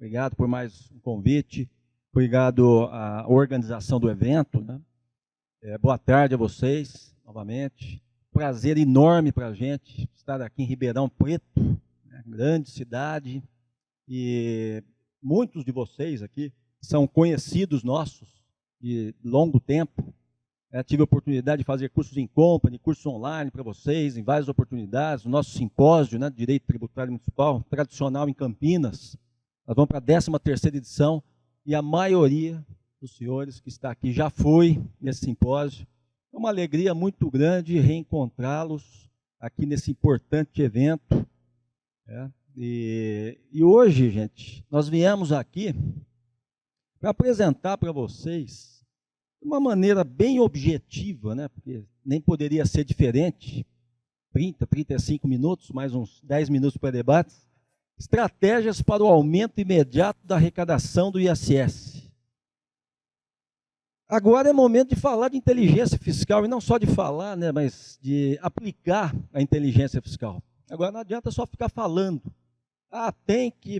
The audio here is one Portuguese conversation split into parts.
Obrigado por mais um convite. Obrigado à organização do evento, né? Boa tarde a vocês, novamente. Prazer enorme para a gente estar aqui em Ribeirão Preto, né? Grande cidade. E muitos de vocês aqui são conhecidos nossos de longo tempo. Tive a oportunidade de fazer cursos em company, cursos online para vocês, em várias oportunidades. O nosso simpósio, né, de Direito Tributário Municipal, tradicional em Campinas. Nós vamos para a 13ª edição e a maioria dos senhores que está aqui já foi nesse simpósio. É uma alegria muito grande reencontrá-los aqui nesse importante evento. E hoje, gente, nós viemos aqui para apresentar para vocês de uma maneira bem objetiva, né, porque nem poderia ser diferente, 35 minutos, mais uns 10 minutos para debate, estratégias para o aumento imediato da arrecadação do ISS. Agora é momento de falar de inteligência fiscal, e não só de falar, né, mas de aplicar a inteligência fiscal. Agora não adianta só ficar falando. Tem que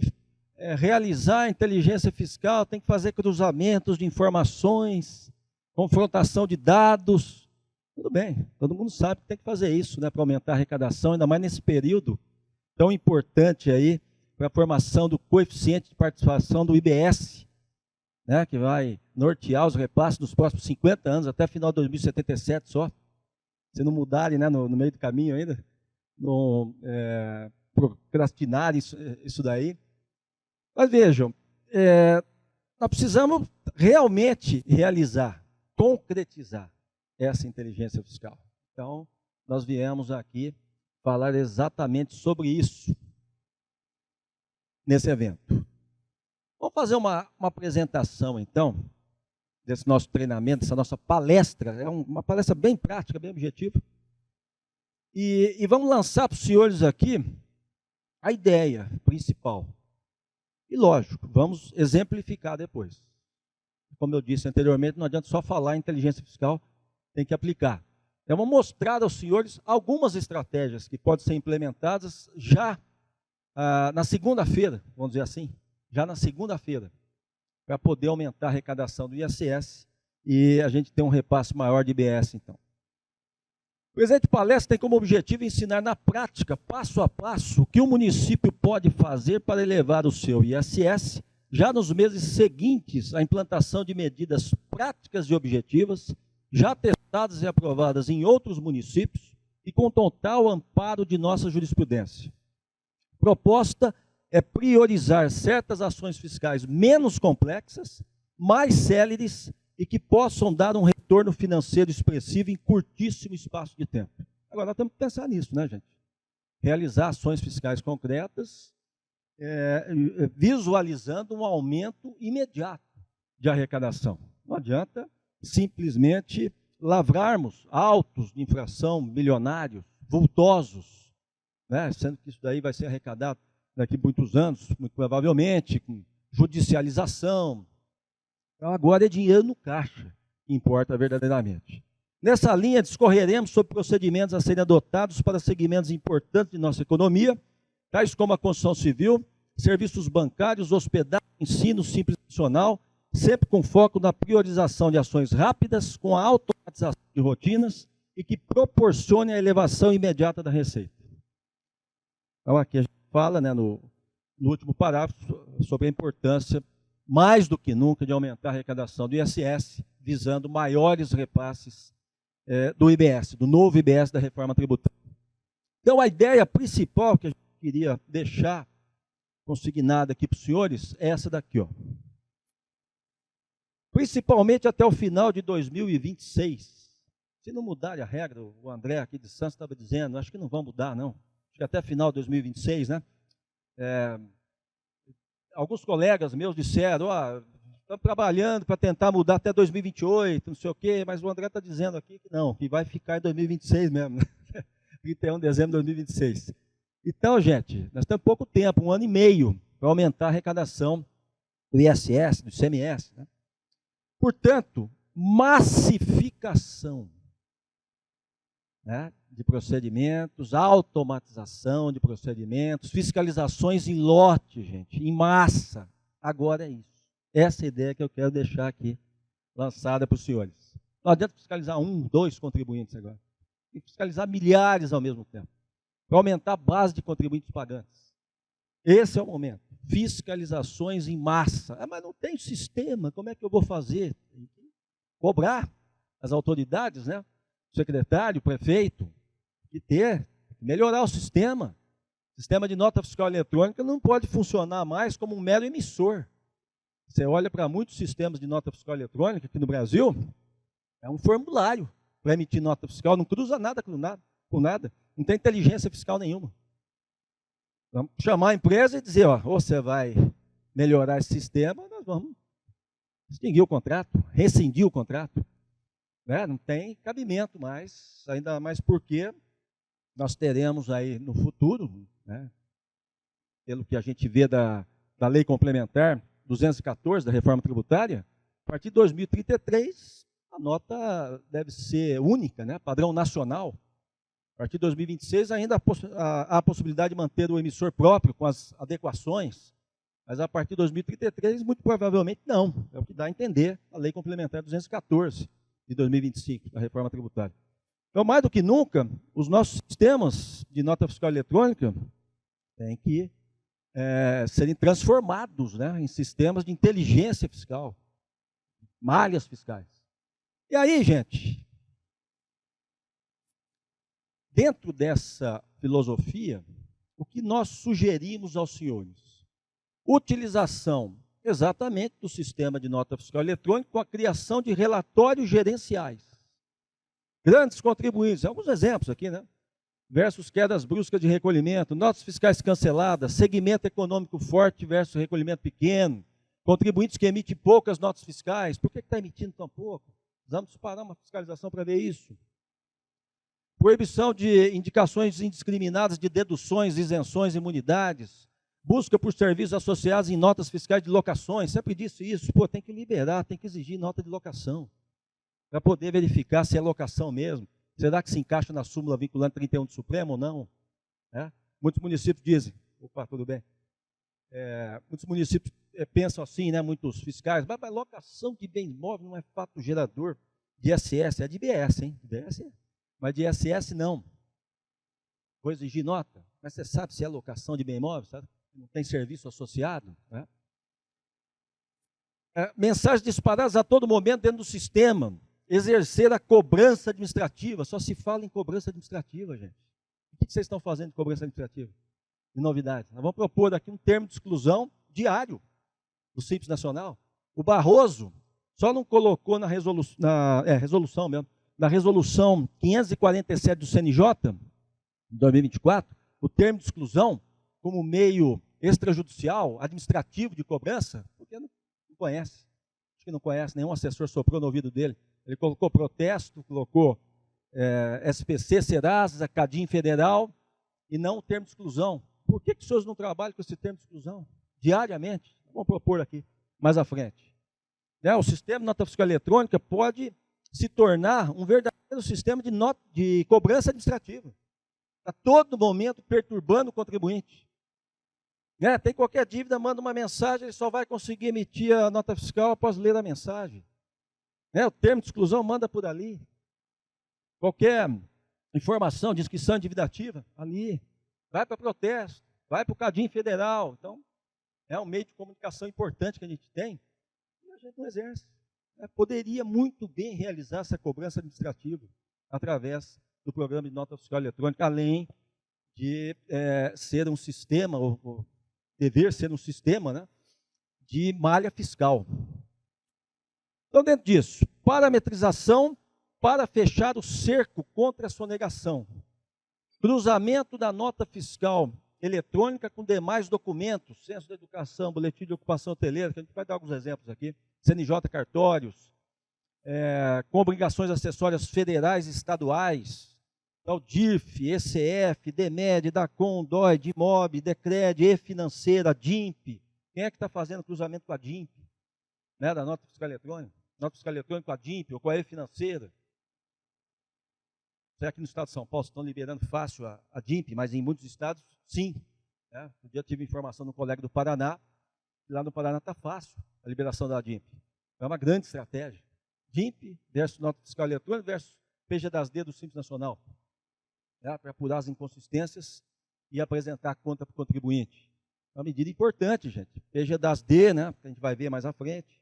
realizar a inteligência fiscal, tem que fazer cruzamentos de informações, confrontação de dados. Tudo bem, todo mundo sabe que tem que fazer isso, né, para aumentar a arrecadação, ainda mais nesse período tão importante aí para a formação do coeficiente de participação do IBS, né, que vai nortear os repasses dos próximos 50 anos, até final de 2077 só. Se não mudarem, né, no meio do caminho ainda, não procrastinarem isso daí. Mas vejam, nós precisamos realmente realizar, concretizar essa inteligência fiscal. Então, nós viemos aqui falar exatamente sobre isso nesse evento. Vamos fazer uma apresentação, então, desse nosso treinamento, dessa nossa palestra. É uma palestra bem prática, bem objetiva. E vamos lançar para os senhores aqui a ideia principal. E, lógico, vamos exemplificar depois. Como eu disse anteriormente, não adianta só falar em inteligência fiscal, tem que aplicar. Então, vamos mostrar aos senhores algumas estratégias que podem ser implementadas já na segunda-feira, vamos dizer assim, já na segunda-feira, para poder aumentar a arrecadação do ISS e a gente ter um repasse maior de IBS, então. O presente palestra tem como objetivo ensinar na prática, passo a passo, o que o município pode fazer para elevar o seu ISS, já nos meses seguintes à implantação de medidas práticas e objetivas, já testadas e aprovadas em outros municípios e com total amparo de nossa jurisprudência. A proposta é priorizar certas ações fiscais menos complexas, mais céleres e que possam dar um retorno financeiro expressivo em curtíssimo espaço de tempo. Agora, nós temos que pensar nisso, né, gente? Realizar ações fiscais concretas, visualizando um aumento imediato de arrecadação. Não adianta simplesmente lavrarmos autos de infração milionários, vultosos, né? Sendo que isso daí vai ser arrecadado daqui a muitos anos, muito provavelmente, com judicialização. Então, agora é dinheiro no caixa que importa verdadeiramente. Nessa linha, discorreremos sobre procedimentos a serem adotados para segmentos importantes de nossa economia, tais como a construção civil, serviços bancários, hospedagem, ensino simples e funcional, sempre com foco na priorização de ações rápidas, com a automatização de rotinas e que proporcione a elevação imediata da receita. Então, aqui a gente fala, né, no último parágrafo, sobre a importância, mais do que nunca, de aumentar a arrecadação do ISS, visando maiores repasses do IBS, do novo IBS da reforma tributária. Então, a ideia principal que a gente queria deixar consignada aqui para os senhores é essa daqui, ó. Principalmente até o final de 2026. Se não mudarem a regra, o André aqui de Santos estava dizendo, acho que não vão mudar, não. Acho que até final de 2026, né? Alguns colegas meus disseram, estamos trabalhando para tentar mudar até 2028, não sei o quê, mas o André está dizendo aqui que não, que vai ficar em 2026 mesmo, né? 31 de dezembro de 2026. Então, gente, nós temos pouco tempo, 1 ano e meio, para aumentar a arrecadação do ISS, do ICMS, né? Portanto, massificação, né, de procedimentos, automatização de procedimentos, fiscalizações em lote, gente, em massa, Agora é isso. Essa é a ideia que eu quero deixar aqui, lançada para os senhores. Não adianta fiscalizar 1, 2 contribuintes agora. Tem que fiscalizar milhares ao mesmo tempo, para aumentar a base de contribuintes pagantes. Esse é o momento. Fiscalizações em massa. Mas não tem sistema, como é que eu vou fazer? Tem que cobrar as autoridades, né? O secretário, o prefeito, tem que melhorar o sistema. O sistema de nota fiscal eletrônica não pode funcionar mais como um mero emissor. Você olha para muitos sistemas de nota fiscal eletrônica aqui no Brasil, é um formulário para emitir nota fiscal, não cruza nada com nada, não tem inteligência fiscal nenhuma. Vamos chamar a empresa e dizer, ó, ou você vai melhorar esse sistema, nós vamos extinguir o contrato, rescindir o contrato. Né? Não tem cabimento mais, ainda mais porque nós teremos aí no futuro, né, pelo que a gente vê da Lei Complementar 214 da Reforma Tributária, a partir de 2033, a nota deve ser única, né, padrão nacional. A partir de 2026, ainda há a possibilidade de manter o emissor próprio com as adequações, mas a partir de 2033, muito provavelmente não. É o que dá a entender a Lei Complementar 214 de 2025, da Reforma Tributária. Então, mais do que nunca, os nossos sistemas de nota fiscal eletrônica têm que serem transformados, né, em sistemas de inteligência fiscal, malhas fiscais. E aí, gente, dentro dessa filosofia, o que nós sugerimos aos senhores? Utilização exatamente do sistema de nota fiscal eletrônica com a criação de relatórios gerenciais. Grandes contribuintes, alguns exemplos aqui, né? Versus quedas bruscas de recolhimento, notas fiscais canceladas, segmento econômico forte versus recolhimento pequeno, contribuintes que emitem poucas notas fiscais, por que está emitindo tão pouco? Vamos parar uma fiscalização para ver isso. Proibição de indicações indiscriminadas de deduções, isenções, imunidades, busca por serviços associados em notas fiscais de locações, sempre disse isso, pô, tem que liberar, tem que exigir nota de locação, para poder verificar se é locação mesmo. Será que se encaixa na súmula vinculante 31 do Supremo ou não? Muitos municípios dizem, opa, tudo bem, muitos municípios pensam assim, né, muitos fiscais, mas locação de bem imóvel não é fato gerador de ISS, é de IBS, hein? IBS é. Mas de ISS não. Vou exigir nota, mas você sabe se é locação de bem imóvel, sabe? Não tem serviço associado, né? Mensagens disparadas a todo momento dentro do sistema, exercer a cobrança administrativa, só se fala em cobrança administrativa, gente. O que vocês estão fazendo de cobrança administrativa? De novidade. Nós vamos propor aqui um termo de exclusão diário do Simples Nacional. O Barroso só não colocou na resolução mesmo, na resolução 547 do CNJ, de 2024, o termo de exclusão como meio extrajudicial, administrativo de cobrança, porque não conhece. Acho que não conhece, nenhum assessor soprou no ouvido dele. Ele colocou protesto, colocou SPC, Serasa, Cadim Federal, e não o termo de exclusão. Por que os senhores não trabalham com esse termo de exclusão? Diariamente. Vamos propor aqui, mais à frente. O sistema de nota fiscal eletrônica pode se tornar um verdadeiro sistema de cobrança administrativa. A todo momento perturbando o contribuinte. Tem qualquer dívida, manda uma mensagem, ele só vai conseguir emitir a nota fiscal após ler a mensagem. O termo de exclusão manda por ali. Qualquer informação de inscrição endividativa, ali. Vai para protesto, vai para o Cadim Federal. Então, é um meio de comunicação importante que a gente tem e a gente não exerce. Poderia muito bem realizar essa cobrança administrativa através do programa de nota fiscal eletrônica, além de ser um sistema, ou dever ser um sistema, né, de malha fiscal. Então, dentro disso, parametrização para fechar o cerco contra a sonegação. Cruzamento da nota fiscal eletrônica com demais documentos, censo da educação, boletim de ocupação hoteleira, que a gente vai dar alguns exemplos aqui, CNJ cartórios, com obrigações acessórias federais e estaduais, o DIRF, ECF, DEMED, DACOM, DOI, DIMOB, DECRED, E-Financeira, DIMP. Quem é que está fazendo cruzamento com a DIMP? Da nota fiscal eletrônica? Nota fiscal eletrônica com a DIMP ou com a E-Financeira? Será que no estado de São Paulo estão liberando fácil a DIMP, mas em muitos estados, sim. Um dia tive informação de um colega do Paraná, lá no Paraná está fácil a liberação da DIMP. É uma grande estratégia. DIMP versus nota fiscal eletrônica versus PG-das-D do Simples Nacional. Né, para apurar as inconsistências e apresentar a conta para o contribuinte. É uma medida importante, gente. PG-das-D, né, que a gente vai ver mais à frente.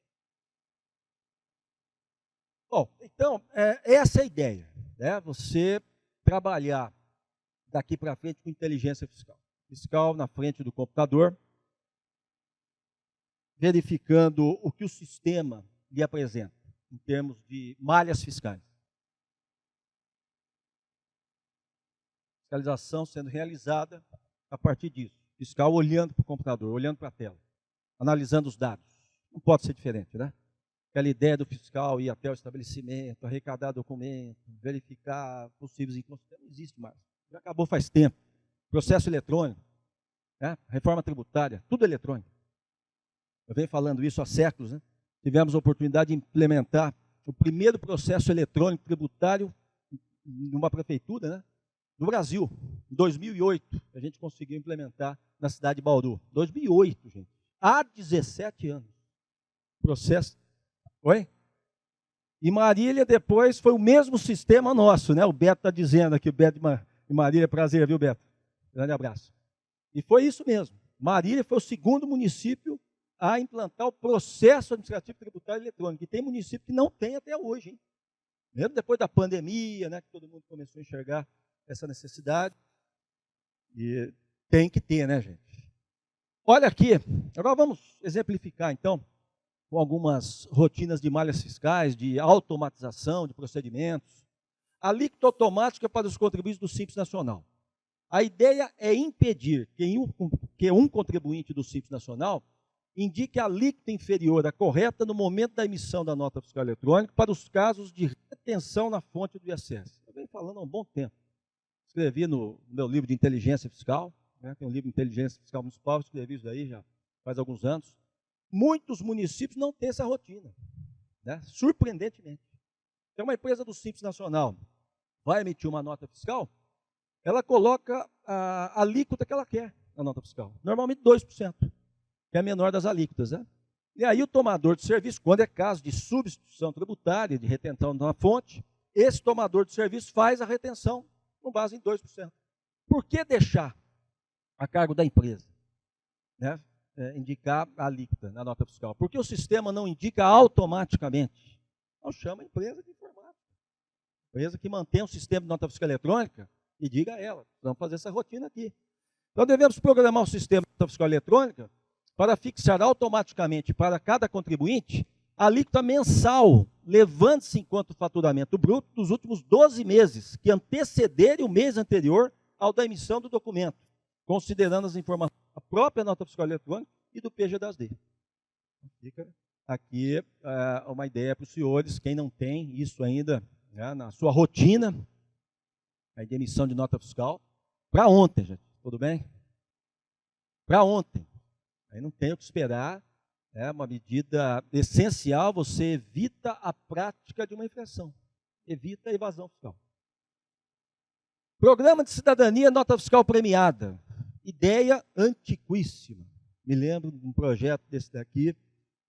Bom, então, essa é a ideia. Né, você trabalhar daqui para frente com inteligência fiscal. Fiscal na frente do computador, verificando o que o sistema lhe apresenta, em termos de malhas fiscais. Fiscalização sendo realizada a partir disso. Fiscal olhando para o computador, olhando para a tela, analisando os dados. Não pode ser diferente, né? Aquela ideia do fiscal ir até o estabelecimento, arrecadar documento, verificar possíveis inconsistências, não existe mais. Já acabou faz tempo. Processo eletrônico, né? Reforma tributária, tudo eletrônico. Eu venho falando isso há séculos, né? Tivemos a oportunidade de implementar o primeiro processo eletrônico tributário numa prefeitura, né? No Brasil, em 2008, a gente conseguiu implementar na cidade de Bauru. 2008, gente. Há 17 anos. Processo. Oi? E Marília depois foi o mesmo sistema nosso, né? O Beto está dizendo aqui, o Beto de Marília, prazer, viu, Beto? Grande abraço. E foi isso mesmo. Marília foi o segundo município a implantar o processo administrativo tributário eletrônico. E tem município que não tem até hoje, hein? Mesmo depois da pandemia, né? Que todo mundo começou a enxergar essa necessidade, e tem que ter, né, gente? Olha aqui, agora vamos exemplificar, então, com algumas rotinas de malhas fiscais, de automatização de procedimentos. Alíquota automática para os contribuintes do Simples Nacional. A ideia é impedir que um contribuinte do Simples Nacional indique a alíquota inferior à correta no momento da emissão da nota fiscal eletrônica para os casos de retenção na fonte do ISS. Eu venho falando há um bom tempo. Escrevi no meu livro de inteligência fiscal, né? Tem um livro de inteligência fiscal municipal, escrevi isso daí já faz alguns anos. Muitos municípios não têm essa rotina, né? Surpreendentemente. Então, uma empresa do Simples Nacional vai emitir uma nota fiscal, ela coloca a alíquota que ela quer na nota fiscal, normalmente 2%, que é a menor das alíquotas, né? E aí o tomador de serviço, quando é caso de substituição tributária, de retenção na fonte, esse tomador de serviço faz a retenção com base em 2%. Por que deixar a cargo da empresa, né, indicar a alíquota na nota fiscal? Porque o sistema não indica automaticamente. Então chama a empresa de informática. Empresa que mantém o sistema de nota fiscal eletrônica e diga a ela, vamos fazer essa rotina aqui. Então devemos programar o sistema de nota fiscal eletrônica para fixar automaticamente para cada contribuinte a alíquota mensal, levando-se em conta o faturamento bruto dos últimos 12 meses, que antecederem o mês anterior ao da emissão do documento, considerando as informações da própria nota fiscal eletrônica e do PG-das-D. Fica aqui uma ideia para os senhores, quem não tem isso ainda, né, na sua rotina, a emissão de nota fiscal, para ontem, gente, tudo bem? Para ontem. Aí não tem o que esperar. É uma medida essencial, você evita a prática de uma infração, evita a evasão fiscal. Programa de cidadania, nota fiscal premiada, ideia antiquíssima. Me lembro de um projeto desse daqui,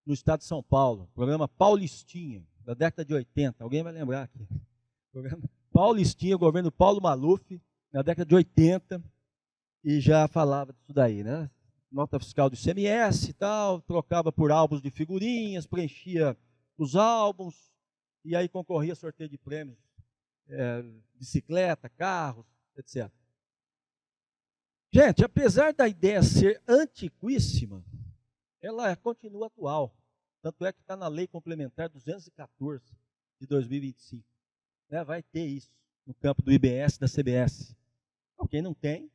no estado de São Paulo, programa Paulistinha, da década de 80, alguém vai lembrar aqui. Programa Paulistinha, governo Paulo Maluf, na década de 80, e já falava disso daí, né? Nota fiscal do ICMS e tal, trocava por álbuns de figurinhas, preenchia os álbuns, e aí concorria a sorteio de prêmios, bicicleta, carros, etc. Gente, apesar da ideia ser antiquíssima, ela continua atual. Tanto é que está na Lei Complementar 214 de 2025. Né? Vai ter isso no campo do IBS e da CBS. Então, quem não tem,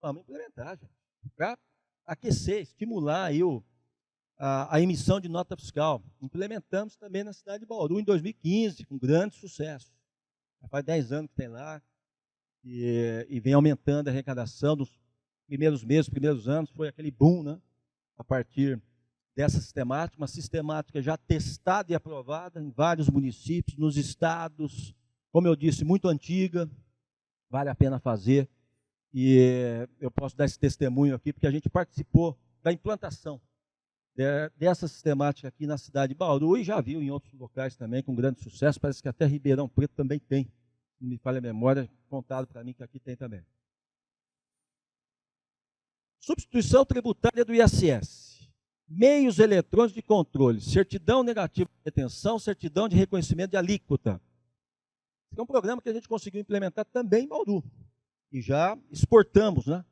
vamos implementar, gente. Para aquecer, estimular aí a emissão de nota fiscal. Implementamos também na cidade de Bauru em 2015, com grande sucesso. Já faz 10 anos que tem lá, e vem aumentando a arrecadação dos primeiros meses, primeiros anos, foi aquele boom, né? A partir dessa sistemática, uma sistemática já testada e aprovada em vários municípios, nos estados, como eu disse, muito antiga, vale a pena fazer. E eu posso dar esse testemunho aqui, porque a gente participou da implantação dessa sistemática aqui na cidade de Bauru, e já viu em outros locais também com grande sucesso. Parece que até Ribeirão Preto também tem. Não me falha a memória, contado para mim que aqui tem também. Substituição tributária do ISS. Meios eletrônicos de controle. Certidão negativa de retenção, certidão de reconhecimento de alíquota. Esse é um programa que a gente conseguiu implementar também em Bauru. E já exportamos, né,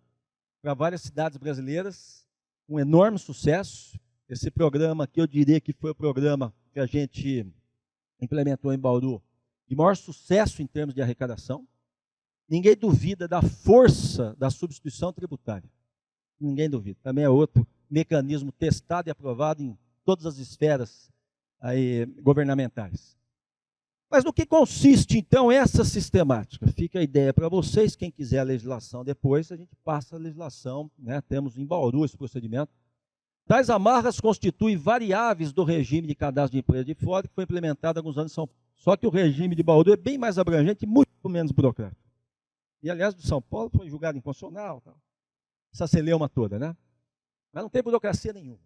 para várias cidades brasileiras, com enorme sucesso. Esse programa aqui, eu diria que foi o programa que a gente implementou em Bauru de maior sucesso em termos de arrecadação. Ninguém duvida da força da substituição tributária. Ninguém duvida. Também é outro mecanismo testado e aprovado em todas as esferas aí, governamentais. Mas no que consiste, então, essa sistemática? Fica a ideia para vocês, quem quiser a legislação depois, a gente passa a legislação, né? Temos em Bauru esse procedimento. Tais amarras constituem variáveis do regime de cadastro de empresa de fora, que foi implementado há alguns anos em São Paulo. Só que o regime de Bauru é bem mais abrangente e muito menos burocrático. E, aliás, de São Paulo foi julgado inconstitucional, essa celeuma toda, né? Mas não tem burocracia nenhuma.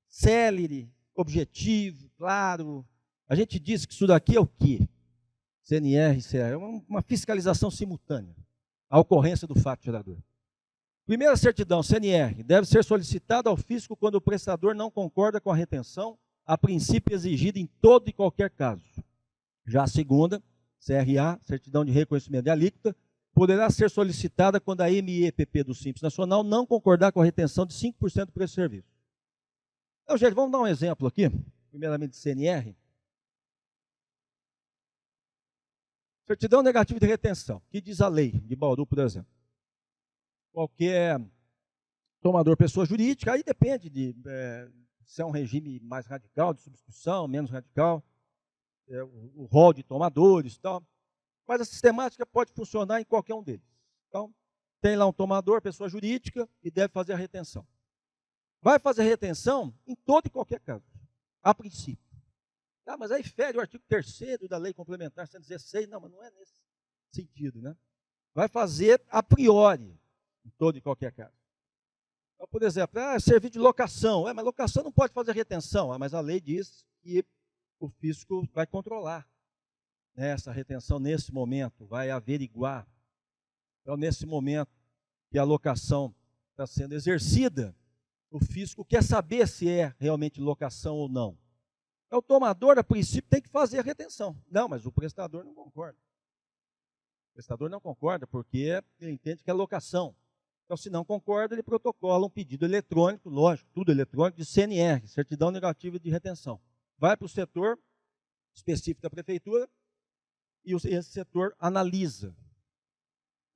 Célere, objetivo, claro. A gente diz que isso daqui é o quê? CNR, CR, é uma fiscalização simultânea à ocorrência do fato gerador. Primeira certidão, CNR, deve ser solicitada ao fisco quando o prestador não concorda com a retenção, a princípio exigida em todo e qualquer caso. Já a segunda, CRA, certidão de reconhecimento de alíquota, poderá ser solicitada quando a MEPP do Simples Nacional não concordar com a retenção de 5% do preço do serviço. Então, gente, vamos dar um exemplo aqui, primeiramente de CNR. Certidão negativa de retenção, que diz a lei de Bauru, por exemplo. Qualquer tomador, pessoa jurídica, aí depende de se é um regime mais radical de substituição, menos radical, o rol de tomadores e tal. Mas a sistemática pode funcionar em qualquer um deles. Então, tem lá um tomador, pessoa jurídica, e deve fazer a retenção. Vai fazer a retenção em todo e qualquer caso, a princípio. Ah, mas aí fere o artigo 3º da Lei Complementar 116. Não, mas não é nesse sentido, né? Vai fazer a priori, em todo e qualquer caso. Então, por exemplo, serviço de locação. Mas locação não pode fazer retenção. Mas a lei diz que o fisco vai controlar essa retenção nesse momento, vai averiguar. Então, nesse momento que a locação está sendo exercida, o fisco quer saber se é realmente locação ou não. Então, o tomador, a princípio, tem que fazer a retenção. Não, mas o prestador não concorda. O prestador não concorda porque ele entende que é locação. Então, se não concorda, ele protocola um pedido eletrônico, lógico, tudo eletrônico, de CNR, certidão negativa de retenção. Vai para o setor específico da prefeitura e esse setor analisa.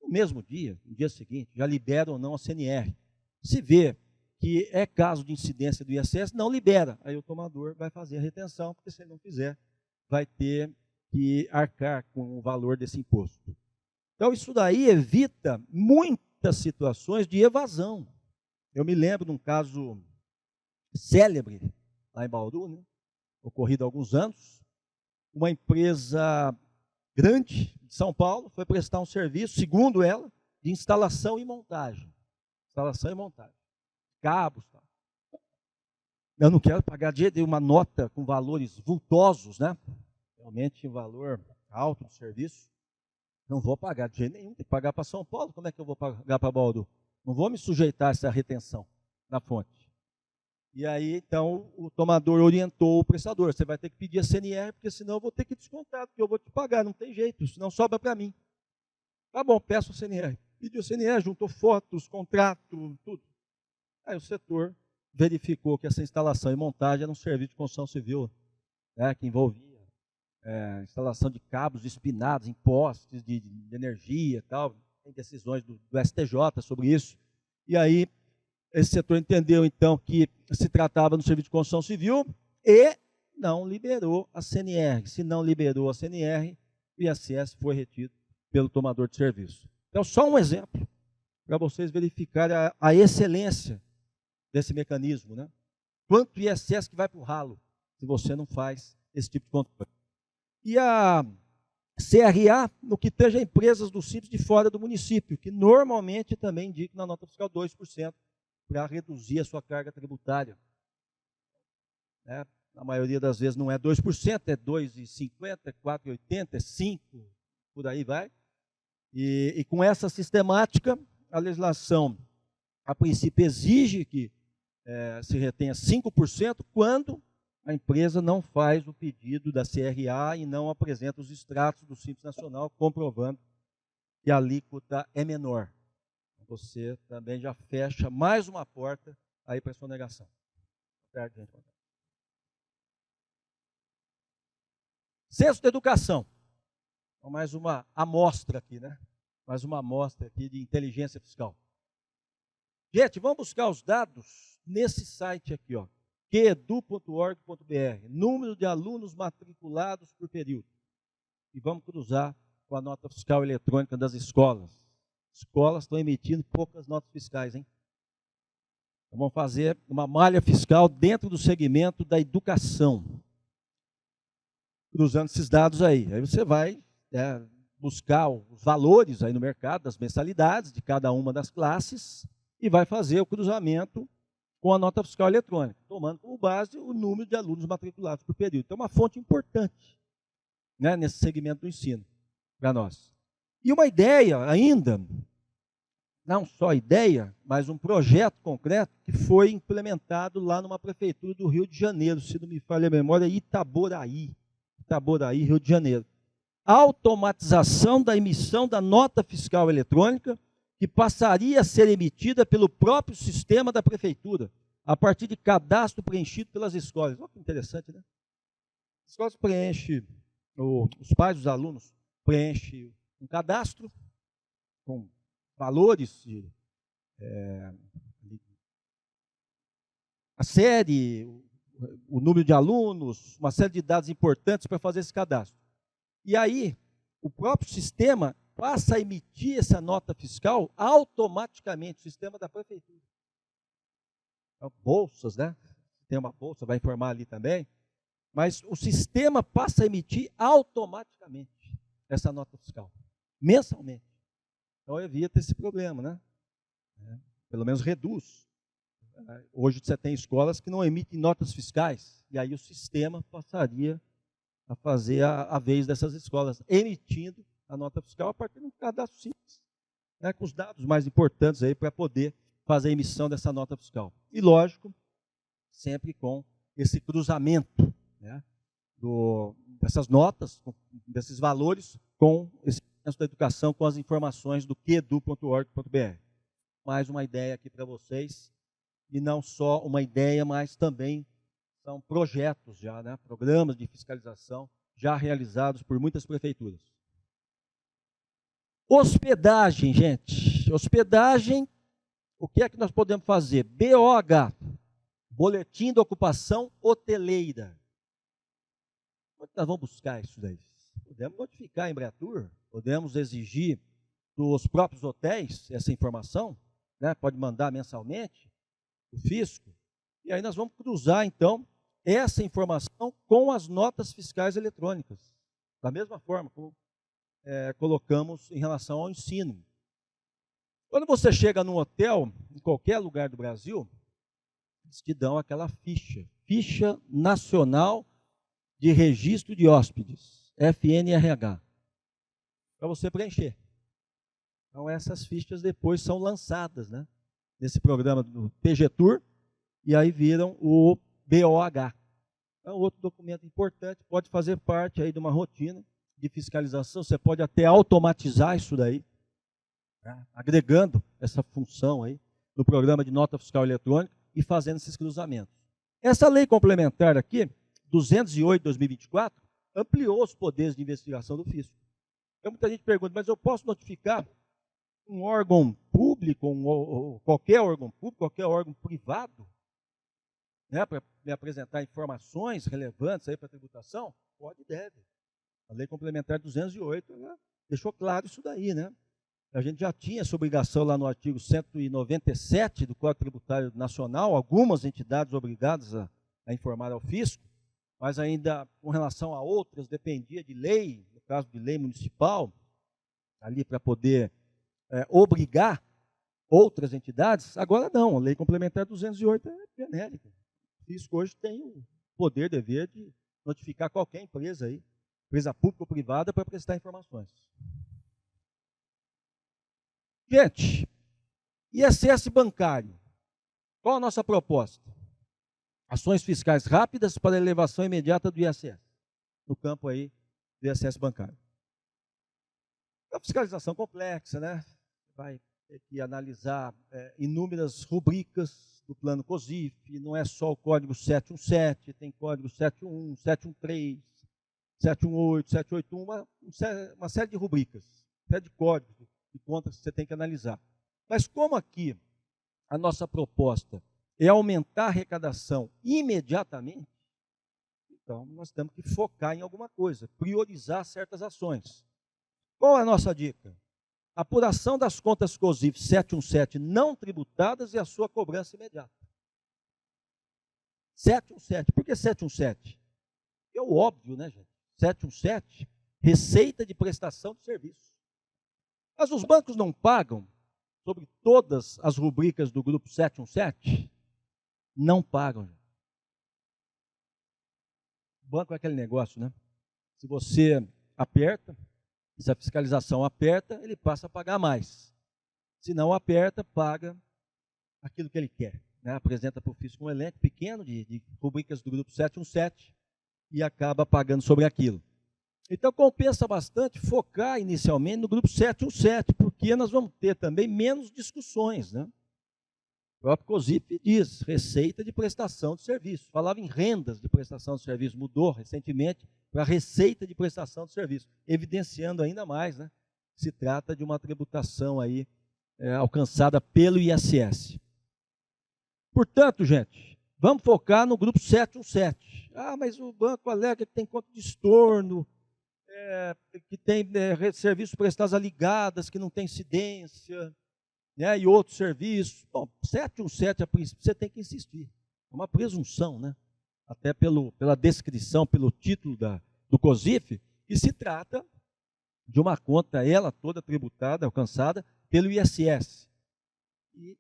No mesmo dia, no dia seguinte, já libera ou não a CNR. Se vê que é caso de incidência do ISS, não libera. Aí o tomador vai fazer a retenção, porque se ele não fizer, vai ter que arcar com o valor desse imposto. Então, isso daí evita muitas situações de evasão. Eu me lembro de um caso célebre, lá em Bauru, né, ocorrido há alguns anos. Uma empresa grande de São Paulo foi prestar um serviço, segundo ela, de instalação e montagem. Instalação e montagem. Cabos. Tal. Eu não quero pagar de uma nota com valores vultosos, né? Realmente valor alto do serviço. Não vou pagar de jeito nenhum, tem que pagar para São Paulo. Como é que eu vou pagar para Bauru? Não vou me sujeitar a essa retenção na fonte. E aí, então, o tomador orientou o prestador. Você vai ter que pedir a CNR, porque senão eu vou ter que descontar, porque eu vou te pagar, não tem jeito, senão sobra para mim. Tá bom, peço a CNR. Pediu a CNR, juntou fotos, contrato, tudo. Aí o setor verificou que essa instalação e montagem era um serviço de construção civil, né, que envolvia instalação de cabos espinados em postes de energia e tal. Tem decisões do STJ sobre isso. E aí, esse setor entendeu, então, que se tratava de um serviço de construção civil e não liberou a CNR. Se não liberou a CNR, o ISS foi retido pelo tomador de serviço. Então, só um exemplo para vocês verificarem a excelência desse mecanismo, né? Quanto ISS que vai para o ralo se você não faz esse tipo de controle. E a CRA, no que tange a empresas do Simples de fora do município, que normalmente também indica na nota fiscal 2%, para reduzir a sua carga tributária. né? Na maioria das vezes não é 2%, é 2,50%, é 4,80%, é 5%, por aí vai. E com essa sistemática, a legislação, a princípio, exige que se retenha 5% quando a empresa não faz o pedido da CRA e não apresenta os extratos do Simples Nacional, comprovando que a alíquota é menor. Você também já fecha mais uma porta aí para a sonegação. Certo, gente? Censo de educação. Então, mais uma amostra aqui, né? Mais uma amostra aqui de inteligência fiscal. Gente, vamos buscar os dados nesse site aqui, ó, queedu.org.br, número de alunos matriculados por período. E vamos cruzar com a nota fiscal eletrônica das escolas. Escolas estão emitindo poucas notas fiscais, hein? Então, vamos fazer uma malha fiscal dentro do segmento da educação. Cruzando esses dados aí. Aí você vai buscar os valores aí no mercado, das mensalidades de cada uma das classes, e vai fazer o cruzamento com a nota fiscal eletrônica, tomando como base o número de alunos matriculados por período. Então, é uma fonte importante, né, nesse segmento do ensino, para nós. E uma ideia ainda, não só ideia, mas um projeto concreto que foi implementado lá numa prefeitura do Rio de Janeiro, se não me falha a memória, Itaboraí, Rio de Janeiro. Automatização da emissão da nota fiscal eletrônica, que passaria a ser emitida pelo próprio sistema da prefeitura, a partir de cadastro preenchido pelas escolas. Olha que interessante, né? As escolas preenchem, os pais dos alunos preenchem um cadastro com valores, a série, o número de alunos, uma série de dados importantes para fazer esse cadastro. E aí, o próprio sistema passa a emitir essa nota fiscal automaticamente, o sistema da prefeitura. Então, bolsas, né? Tem uma bolsa, vai informar ali também. Mas o sistema passa a emitir automaticamente essa nota fiscal, mensalmente. Então, evita esse problema, né? Pelo menos reduz. Hoje você tem escolas que não emitem notas fiscais, e aí o sistema passaria a fazer a vez dessas escolas, emitindo a nota fiscal a partir de um cadastro simples, né, com os dados mais importantes aí para poder fazer a emissão dessa nota fiscal. E, lógico, sempre com esse cruzamento, né, dessas notas, desses valores, com esse censo da educação, com as informações do queedu.org.br. Mais uma ideia aqui para vocês, e não só uma ideia, mas também são projetos já, né, programas de fiscalização já realizados por muitas prefeituras. Hospedagem, gente. Hospedagem, o que é que nós podemos fazer? BOH, Boletim de Ocupação Hoteleira. Onde nós vamos buscar isso daí? Podemos notificar a Embratur, podemos exigir dos próprios hotéis essa informação, né? Pode mandar mensalmente, o fisco, e aí nós vamos cruzar, então, essa informação com as notas fiscais eletrônicas, da mesma forma como colocamos em relação ao ensino. Quando você chega num hotel, em qualquer lugar do Brasil, eles te dão aquela ficha nacional de registro de hóspedes, FNRH, para você preencher. Então, essas fichas depois são lançadas, né, nesse programa do PGTour, e aí viram o BOH. É outro documento importante, pode fazer parte aí de uma rotina de fiscalização, você pode até automatizar isso daí, né, agregando essa função aí no programa de nota fiscal eletrônica e fazendo esses cruzamentos. Essa lei complementar aqui, 208/2024, ampliou os poderes de investigação do fisco. Então, muita gente pergunta, mas eu posso notificar um órgão público, qualquer órgão público, qualquer órgão privado, né, para me apresentar informações relevantes aí para a tributação? Pode e deve. A lei complementar 208, né, deixou claro isso daí, né? A gente já tinha essa obrigação lá no artigo 197 do Código Tributário Nacional, algumas entidades obrigadas a informar ao fisco, mas ainda com relação a outras dependia de lei, no caso de lei municipal, ali para poder obrigar outras entidades. Agora não, a lei complementar 208 é genérica. O fisco hoje tem poder, dever de notificar qualquer empresa aí, empresa pública ou privada, para prestar informações. Gente, ISS bancário. Qual a nossa proposta? Ações fiscais rápidas para elevação imediata do ISS, no campo aí do ISS bancário. A fiscalização complexa, né? Vai ter que analisar inúmeras rubricas do plano COSIF, não é só o código 717, tem código 711, 713, 718, 781, uma série de rubricas, série de códigos de contas que você tem que analisar. Mas como aqui a nossa proposta é aumentar a arrecadação imediatamente, então nós temos que focar em alguma coisa, priorizar certas ações. Qual é a nossa dica? Apuração das contas COSIF 717 não tributadas e a sua cobrança imediata. 717, por que 717? É o óbvio, né, gente? 717, receita de prestação de serviço. Mas os bancos não pagam sobre todas as rubricas do grupo 717? Não pagam. O banco é aquele negócio, né? Se você aperta, se a fiscalização aperta, ele passa a pagar mais. Se não aperta, paga aquilo que ele quer. Né? Apresenta para o fisco um elenco pequeno de rubricas do grupo 717 e acaba pagando sobre aquilo. Então, compensa bastante focar inicialmente no grupo 717, porque nós vamos ter também menos discussões, né? O próprio COSIF diz, receita de prestação de serviço. Falava em rendas de prestação de serviço, mudou recentemente para receita de prestação de serviço, evidenciando ainda mais, né? Se trata de uma tributação aí alcançada pelo ISS. Portanto, gente, vamos focar no grupo 717. Ah, mas o banco alega que tem conta de estorno, que tem serviços prestados a ligadas, que não tem incidência, né, e outros serviços. Bom, 717, a princípio, você tem que insistir. É uma presunção, né? Até pela descrição, pelo título do COSIF, que se trata de uma conta, ela toda tributada, alcançada pelo ISS. E,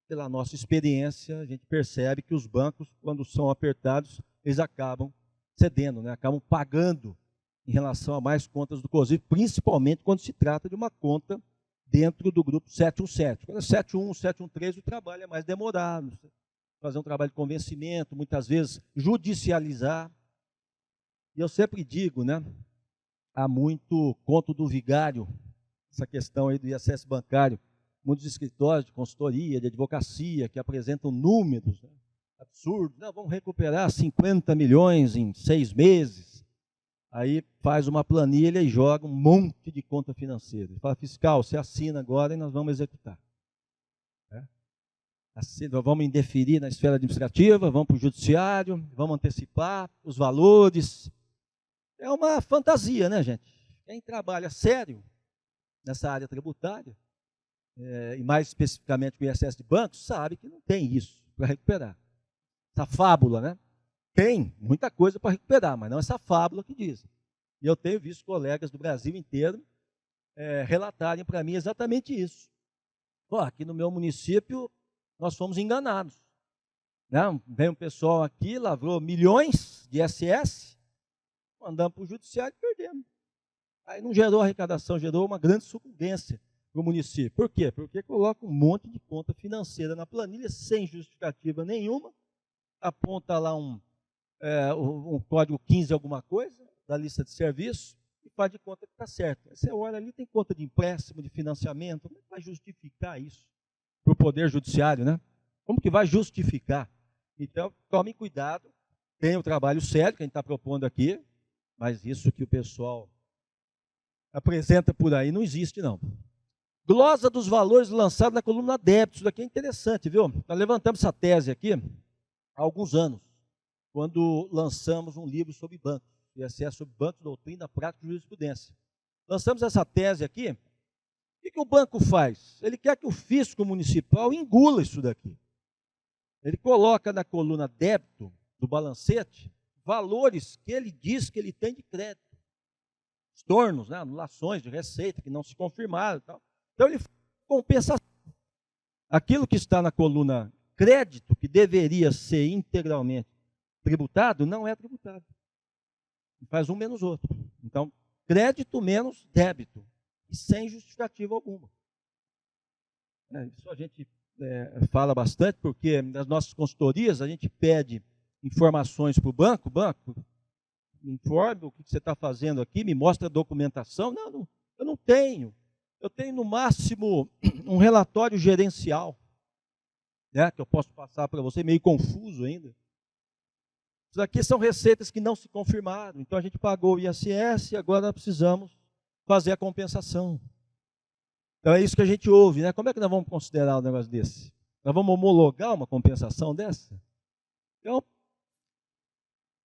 pela nossa experiência, a gente percebe que os bancos, quando são apertados, eles acabam cedendo, né? Acabam pagando em relação a mais contas do COSIF, principalmente quando se trata de uma conta dentro do grupo 717. Quando é 711, 713, o trabalho é mais demorado. Fazer um trabalho de convencimento, muitas vezes judicializar. E eu sempre digo, né? Há muito conto do vigário, essa questão aí do ISS bancário. Muitos escritórios de consultoria, de advocacia, que apresentam números, né, absurdos. Não, vamos recuperar 50 milhões em 6 meses. Aí faz uma planilha e joga um monte de conta financeira. Ele fala, fiscal, você assina agora e nós vamos executar. Assina, vamos indeferir na esfera administrativa, vamos para o judiciário, vamos antecipar os valores. É uma fantasia, né, gente? Quem trabalha sério nessa área tributária, e mais especificamente com o ISS de bancos, sabe que não tem isso para recuperar. Essa fábula, né? Tem muita coisa para recuperar, mas não essa fábula que diz. E eu tenho visto colegas do Brasil inteiro relatarem para mim exatamente isso. Aqui no meu município, nós fomos enganados. Né? Vem um pessoal aqui, lavrou milhões de ISS, mandamos para o judiciário e perdemos. Aí não gerou arrecadação, gerou uma grande sucumbência para o município. Por quê? Porque coloca um monte de conta financeira na planilha, sem justificativa nenhuma, aponta lá um código 15 alguma coisa, da lista de serviços, e faz de conta que está certo. Aí você olha ali, tem conta de empréstimo, de financiamento, como é que vai justificar isso para o Poder Judiciário, né? Como que vai justificar? Então, tomem cuidado, tem o trabalho sério que a gente está propondo aqui, mas isso que o pessoal apresenta por aí não existe, não. Glosa dos valores lançados na coluna débito, isso daqui é interessante, viu? Nós levantamos essa tese aqui há alguns anos, quando lançamos um livro sobre bancos, ISS sobre bancos, doutrina, prática e jurisprudência. Lançamos essa tese aqui. O que o banco faz? Ele quer que o fisco municipal engula isso daqui. Ele coloca na coluna débito do balancete valores que ele diz que ele tem de crédito. Estornos, né, anulações de receita que não se confirmaram e tal. Então ele compensa aquilo que está na coluna crédito, que deveria ser integralmente tributado, não é tributado. Faz um menos outro. Então, crédito menos débito, e sem justificativa alguma. Isso a gente fala bastante, porque nas nossas consultorias a gente pede informações para o banco, me informe o que você está fazendo aqui, me mostra a documentação. Não, eu não tenho. Eu tenho no máximo um relatório gerencial, né, que eu posso passar para você, meio confuso ainda. Isso aqui são receitas que não se confirmaram. Então a gente pagou o ISS e agora nós precisamos fazer a compensação. Então é isso que a gente ouve, né? Como é que nós vamos considerar um negócio desse? Nós vamos homologar uma compensação dessa? Então,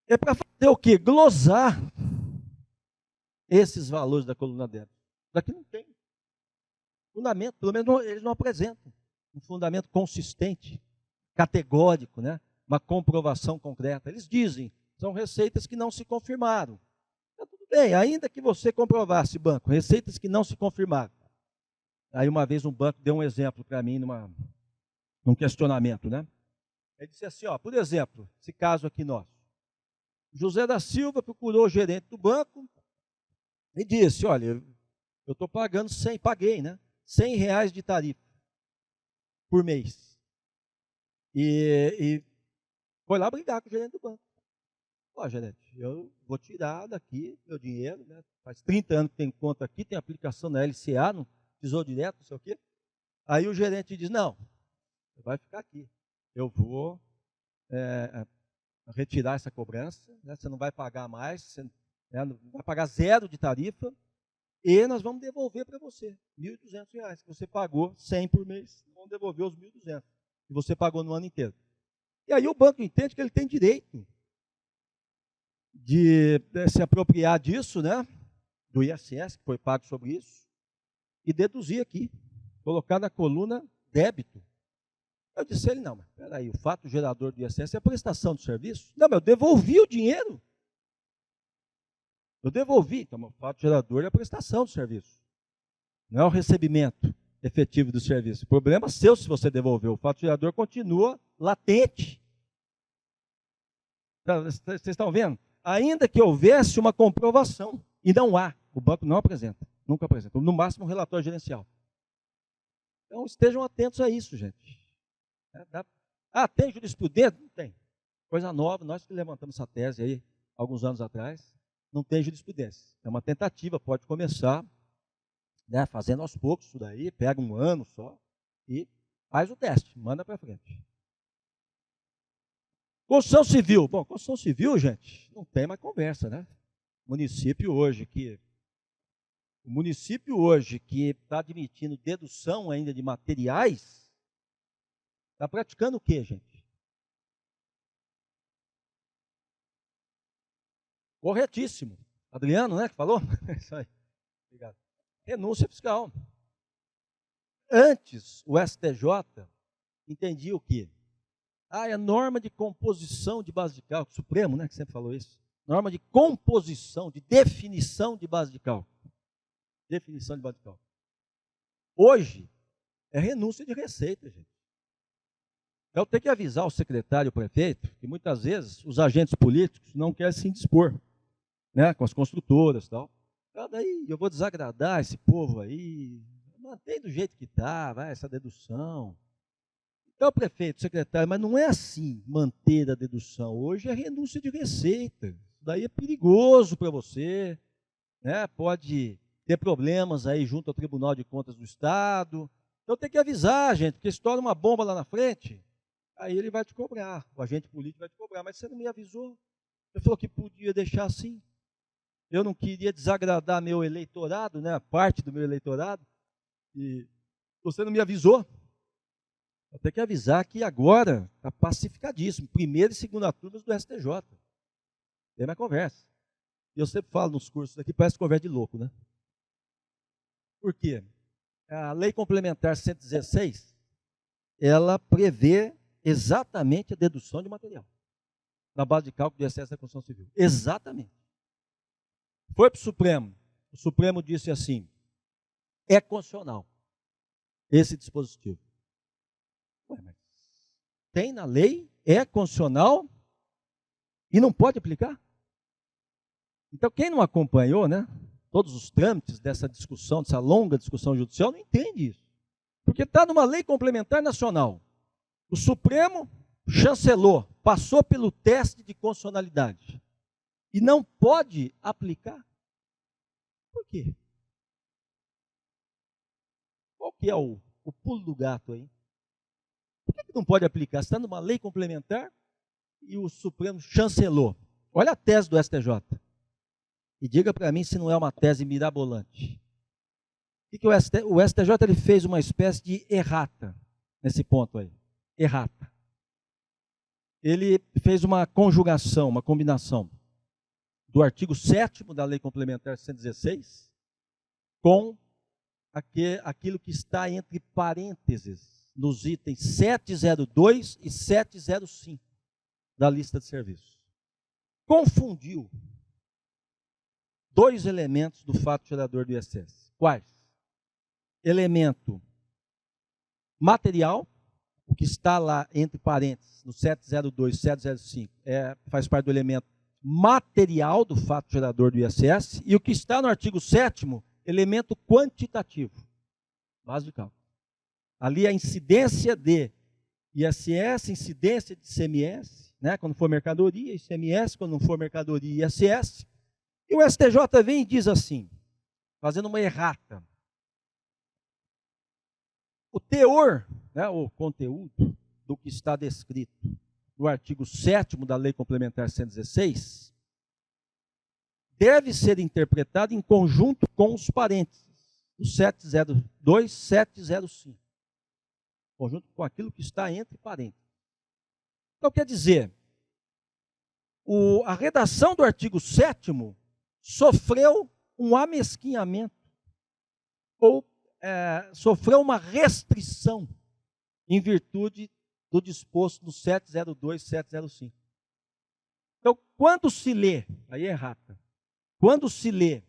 é para fazer o quê? Glosar esses valores da coluna débito. Daqui não tem fundamento, pelo menos eles não apresentam um fundamento consistente, categórico, né? Uma comprovação concreta. Eles dizem, são receitas que não se confirmaram. Então, tudo bem, ainda que você comprovasse, banco, receitas que não se confirmaram. Aí uma vez um banco deu um exemplo para mim num questionamento, né? Ele disse assim, ó, por exemplo, esse caso aqui nosso. José da Silva procurou o gerente do banco e disse, olha, eu estou pagando paguei, né? R$ 100 de tarifa por mês. E foi lá brigar com o gerente do banco. Ó, gerente, eu vou tirar daqui meu dinheiro, né? Faz 30 anos que tem conta aqui, tem aplicação na LCA, no Tesouro Direto, não sei o quê. Aí o gerente diz, não, vai ficar aqui. Eu vou retirar essa cobrança, né? Você não vai pagar mais, você vai pagar 0 de tarifa, e nós vamos devolver para você R$ 1.200, que você pagou 100 por mês. Vamos devolver os 1.200, que você pagou no ano inteiro. E aí o banco entende que ele tem direito de se apropriar disso, né, do ISS, que foi pago sobre isso, e deduzir aqui, colocar na coluna débito. Eu disse a ele, não, mas peraí, o fato gerador do ISS é a prestação de serviço? Não, mas eu devolvi o dinheiro. Eu devolvi, então o fato gerador é a prestação do serviço. Não é o recebimento efetivo do serviço. O problema é seu se você devolveu. O fato gerador continua latente. Vocês estão vendo? Ainda que houvesse uma comprovação, e não há, o banco não apresenta, nunca apresenta, no máximo um relatório gerencial. Então estejam atentos a isso, gente. Tem jurisprudência? Não tem. Coisa nova, nós que levantamos essa tese aí, alguns anos atrás, não tem jurisprudência. É uma tentativa, pode começar, né, fazendo aos poucos isso daí, pega um ano só e faz o teste, manda para frente. Construção civil. Bom, construção civil, gente, não tem mais conversa, né? O município hoje que está admitindo dedução ainda de materiais, está praticando o quê, gente? Corretíssimo. Adriano, né, que falou? Isso aí. Obrigado. Renúncia fiscal. Antes, o STJ entendia o quê? É norma de composição de base de cálculo. Supremo, né, que sempre falou isso. Norma de composição, de definição de base de cálculo. Definição de base de cálculo. Hoje, é renúncia de receita, gente. Eu tenho que avisar o secretário e o prefeito que muitas vezes os agentes políticos não querem se indispor, né, com as construtoras e tal. Daí eu vou desagradar esse povo aí, mantém do jeito que está, vai, essa dedução. Então, prefeito, secretário, mas não é assim manter a dedução. Hoje é renúncia de receita. Isso daí é perigoso para você, né? Pode ter problemas aí junto ao Tribunal de Contas do Estado. Então tem que avisar, gente, porque se torna uma bomba lá na frente, aí ele vai te cobrar, o agente político vai te cobrar, mas você não me avisou. Você falou que podia deixar assim. Eu não queria desagradar meu eleitorado, né, a parte do meu eleitorado, e você não me avisou. Eu tenho que avisar que agora está pacificadíssimo, primeira e segunda turmas do STJ. Tem mais conversa. E eu sempre falo nos cursos aqui, parece conversa de louco, né? Por quê? A Lei Complementar 116, ela prevê exatamente a dedução de material, na base de cálculo de excesso da construção civil. Exatamente. Foi para o Supremo disse assim, é constitucional esse dispositivo. Ué, mas tem na lei, é constitucional, E não pode aplicar? Então, quem não acompanhou, né, todos os trâmites dessa discussão, dessa longa discussão judicial, não entende isso. Porque está numa lei complementar nacional. O Supremo chancelou, passou pelo teste de constitucionalidade. E não pode aplicar? Por quê? Qual que é o pulo do gato aí? Por que não pode aplicar? Está numa lei complementar e o Supremo chancelou. Olha a tese do STJ. E diga para mim se não é uma tese mirabolante. O STJ ele fez uma espécie de errata nesse ponto aí. Errata. Ele fez uma conjugação, uma combinação do artigo 7º da Lei Complementar 116 com aquilo que está entre parênteses nos itens 702 e 705 da lista de serviços. Confundiu dois elementos do fato gerador do ISS. Quais? Elemento material, o que está lá entre parênteses, no 702 e 705, faz parte do elemento material do fato gerador do ISS, e o que está no artigo 7º, elemento quantitativo, base de cálculo. Ali a incidência de ISS, incidência de ICMS, né, quando for mercadoria, ICMS, quando não for mercadoria, ISS. E o STJ vem e diz assim, fazendo uma errata. O teor, né, o conteúdo do que está descrito no artigo 7º da Lei Complementar 116 deve ser interpretado em conjunto com os parênteses, o 702, 705. Conjunto com aquilo que está entre parênteses. Então, quer dizer, a redação do artigo 7º sofreu um amesquinhamento, ou sofreu uma restrição em virtude do disposto no 702 e 705. Então, quando se lê, aí é errata, quando se lê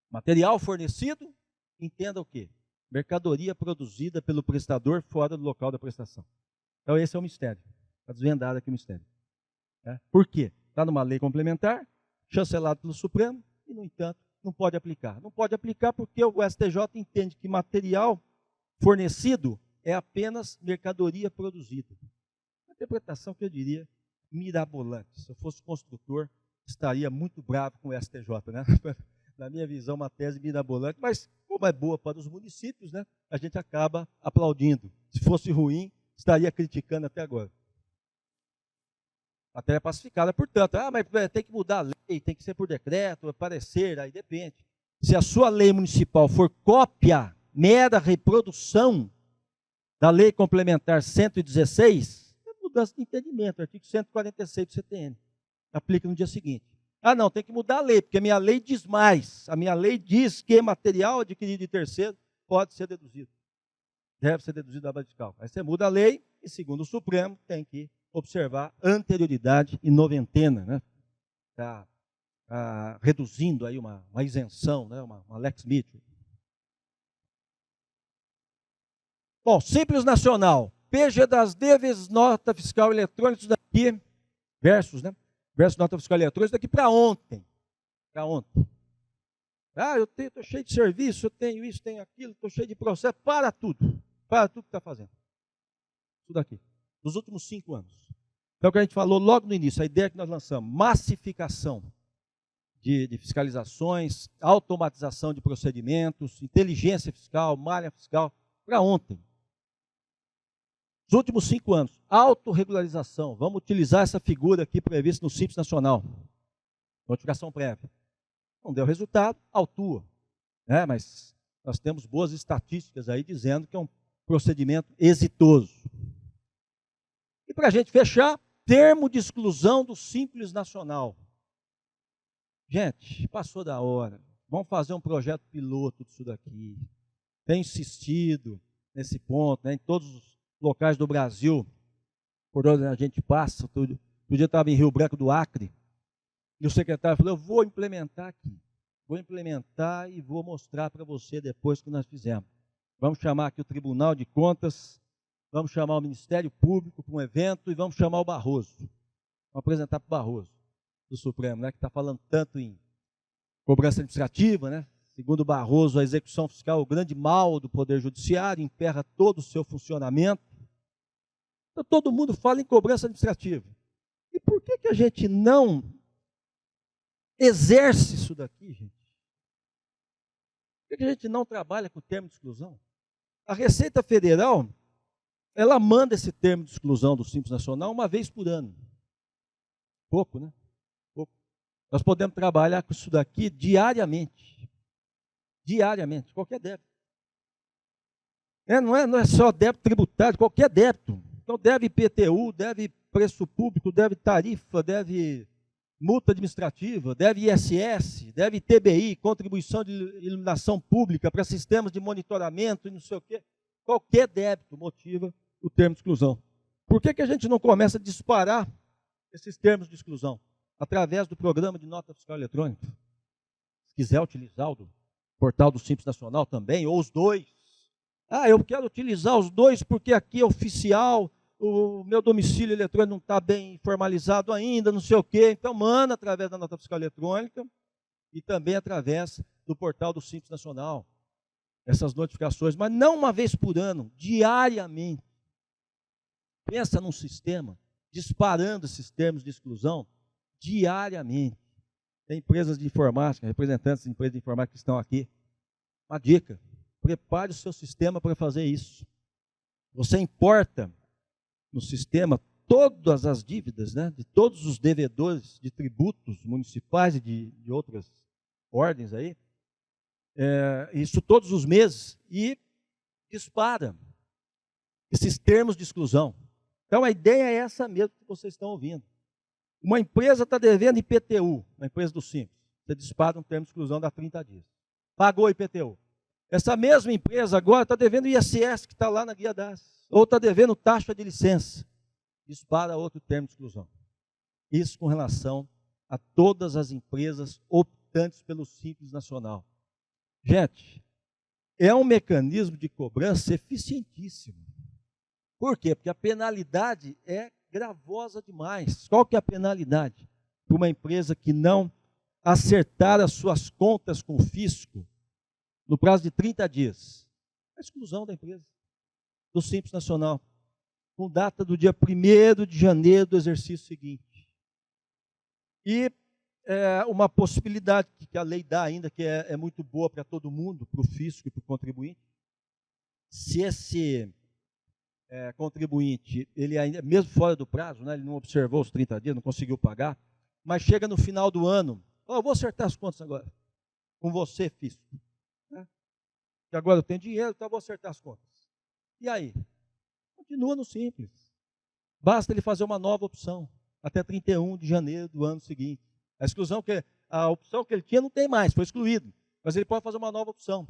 material fornecido, entenda o quê? Mercadoria produzida pelo prestador fora do local da prestação. Então, esse é o mistério. Está desvendado aqui o mistério. Por quê? Está numa lei complementar, chancelado pelo Supremo, e, no entanto, não pode aplicar. Não pode aplicar porque o STJ entende que material fornecido é apenas mercadoria produzida. Uma interpretação que eu diria mirabolante. Se eu fosse construtor, estaria muito bravo com o STJ, né? Na minha visão, uma tese mirabolante, mas como é boa para os municípios, né, a gente acaba aplaudindo. Se fosse ruim, estaria criticando até agora. A matéria é pacificada, portanto, mas tem que mudar a lei, tem que ser por decreto, parecer, aí depende. Se a sua lei municipal for cópia, mera reprodução da Lei Complementar 116, é mudança de entendimento, artigo 146 do CTN. Aplica no dia seguinte. Não, tem que mudar a lei, porque a minha lei diz mais. A minha lei diz que material adquirido de terceiro pode ser deduzido. Deve ser deduzido da base de cálculo. Aí você muda a lei e, segundo o Supremo, tem que observar anterioridade e noventena, né? Está reduzindo aí uma isenção, né? uma lex mitio. Bom, Simples Nacional. PG das D vezes nota fiscal eletrônica, isso daqui, versus nota fiscal eletrônica, isso daqui para ontem. Para ontem. Eu estou cheio de serviço, eu tenho isso, tenho aquilo, estou cheio de processo. Para tudo. Para tudo que está fazendo. Tudo aqui. Nos últimos 5 anos. Então, o que a gente falou logo no início, a ideia que nós lançamos, massificação de fiscalizações, automatização de procedimentos, inteligência fiscal, malha fiscal, para ontem. Nos últimos 5 anos, autorregularização. Vamos utilizar essa figura aqui prevista no Simples Nacional. Notificação prévia. Não deu resultado, autua. Mas nós temos boas estatísticas aí dizendo que é um procedimento exitoso. E para a gente fechar, termo de exclusão do Simples Nacional. Gente, passou da hora. Vamos fazer um projeto piloto disso daqui. Tenho insistido nesse ponto, em todos os locais do Brasil, por onde a gente passa. Outro dia eu estava em Rio Branco do Acre, e o secretário falou, eu vou implementar aqui. Vou implementar e vou mostrar para você depois que nós fizemos. Vamos chamar aqui o Tribunal de Contas, vamos chamar o Ministério Público para um evento e vamos chamar o Barroso. Vamos apresentar para o Barroso, do Supremo, né, que está falando tanto em cobrança administrativa, né? Segundo Barroso, a execução fiscal é o grande mal do Poder Judiciário, emperra todo o seu funcionamento. Então, todo mundo fala em cobrança administrativa. E por que a gente não exerce isso daqui, gente? Por que a gente não trabalha com o termo de exclusão? A Receita Federal, ela manda esse termo de exclusão do Simples Nacional uma vez por ano. Pouco, né? Pouco. Nós podemos trabalhar com isso daqui diariamente. Diariamente, qualquer débito. Não é só débito tributário, qualquer débito. Então, deve IPTU, deve preço público, deve tarifa, deve multa administrativa, deve ISS, deve TBI, contribuição de iluminação pública para sistemas de monitoramento e não sei o quê. Qualquer débito motiva o termo de exclusão. Por que a gente não começa a disparar esses termos de exclusão? Através do programa de nota fiscal eletrônica. Se quiser utilizar o do portal do Simples Nacional também, ou os dois. Eu quero utilizar os dois porque aqui é oficial, o meu domicílio eletrônico não está bem formalizado ainda, não sei o quê. Então, manda através da nota fiscal eletrônica e também através do portal do Simples Nacional. Essas notificações, mas não uma vez por ano, diariamente. Pensa num sistema disparando esses termos de exclusão diariamente. Tem empresas de informática, representantes de empresas de informática que estão aqui. Uma dica, prepare o seu sistema para fazer isso. Você importa no sistema todas as dívidas, né, de todos os devedores de tributos municipais e de outras ordens aí, isso todos os meses, e dispara esses termos de exclusão. Então, a ideia é essa mesmo que vocês estão ouvindo. Uma empresa está devendo IPTU, uma empresa do Simples. Você dispara um termo de exclusão dá 30 dias. Pagou IPTU. Essa mesma empresa agora está devendo ISS, que está lá na guia DAS. Ou está devendo taxa de licença. Dispara outro termo de exclusão. Isso com relação a todas as empresas optantes pelo Simples Nacional. Gente, é um mecanismo de cobrança eficientíssimo. Por quê? Porque a penalidade é gravosa demais. Qual que é a penalidade para uma empresa que não acertar as suas contas com o fisco no prazo de 30 dias? A exclusão da empresa, do Simples Nacional, com data do dia 1º de janeiro do exercício seguinte. E uma possibilidade que a lei dá ainda, que é muito boa para todo mundo, para o fisco e para o contribuinte, se esse contribuinte, ele ainda, mesmo fora do prazo, né, ele não observou os 30 dias, não conseguiu pagar, mas chega no final do ano, eu vou acertar as contas agora, com você, fisco. Né? Que agora eu tenho dinheiro, então eu vou acertar as contas. E aí? Continua no Simples. Basta ele fazer uma nova opção, até 31 de janeiro do ano seguinte. A opção que ele tinha não tem mais, foi excluído. Mas ele pode fazer uma nova opção.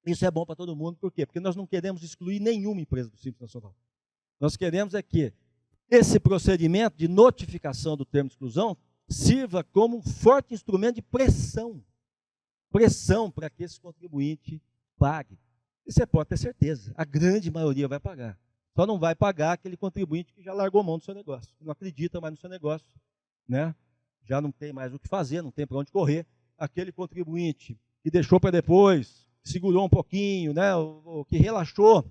Isso é bom para todo mundo, por quê? Porque nós não queremos excluir nenhuma empresa do Simples Nacional. Nós queremos que esse procedimento de notificação do termo de exclusão sirva como um forte instrumento de pressão. Pressão para que esse contribuinte pague. E você pode ter certeza, a grande maioria vai pagar. Só não vai pagar aquele contribuinte que já largou mão do seu negócio, que não acredita mais no seu negócio, né? Já não tem mais o que fazer, não tem para onde correr. Aquele contribuinte que deixou para depois, segurou um pouquinho, né, o que relaxou,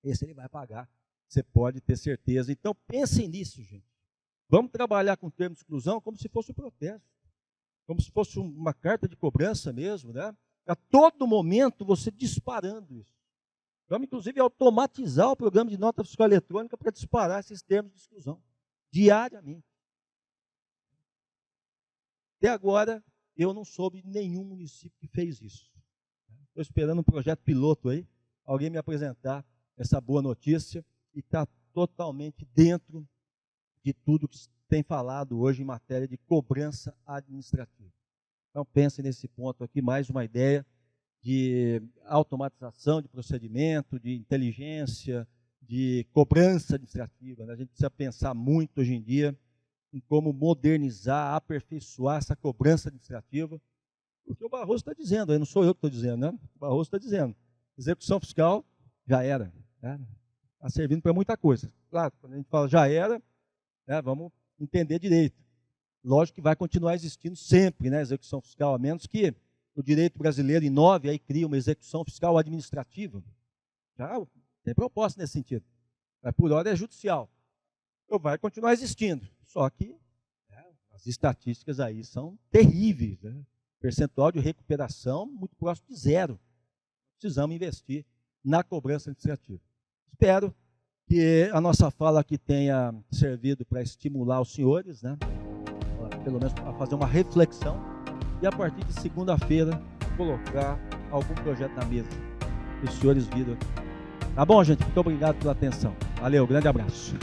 esse ele vai pagar, você pode ter certeza. Então, pensem nisso, gente. Vamos trabalhar com o termo de exclusão como se fosse um protesto, como se fosse uma carta de cobrança mesmo, né? A todo momento você disparando isso. Vamos, inclusive, automatizar o programa de nota fiscal eletrônica para disparar esses termos de exclusão, diariamente. Até agora, eu não soube de nenhum município que fez isso. Estou esperando um projeto piloto aí, alguém me apresentar essa boa notícia, e está totalmente dentro de tudo que tem falado hoje em matéria de cobrança administrativa. Então, pense nesse ponto aqui, mais uma ideia de automatização de procedimento, de inteligência, de cobrança administrativa. Né? A gente precisa pensar muito hoje em dia em como modernizar, aperfeiçoar essa cobrança administrativa, porque o Barroso está dizendo, aí não sou eu que estou dizendo, né? O Barroso está dizendo, execução fiscal já era, né? Está servindo para muita coisa. Claro, quando a gente fala já era, né, vamos entender direito. Lógico que vai continuar existindo sempre, né, execução fiscal, a menos que o direito brasileiro inove, aí cria uma execução fiscal administrativa. Já tem proposta nesse sentido. Mas por hora é judicial. Então vai continuar existindo. Só que as estatísticas aí são terríveis, né? Percentual de recuperação muito próximo de zero. Precisamos investir na cobrança administrativa. Espero que a nossa fala aqui tenha servido para estimular os senhores, né? Pelo menos para fazer uma reflexão e a partir de segunda-feira colocar algum projeto na mesa que os senhores viram aqui. Tá bom, gente? Muito obrigado pela atenção. Valeu, grande abraço.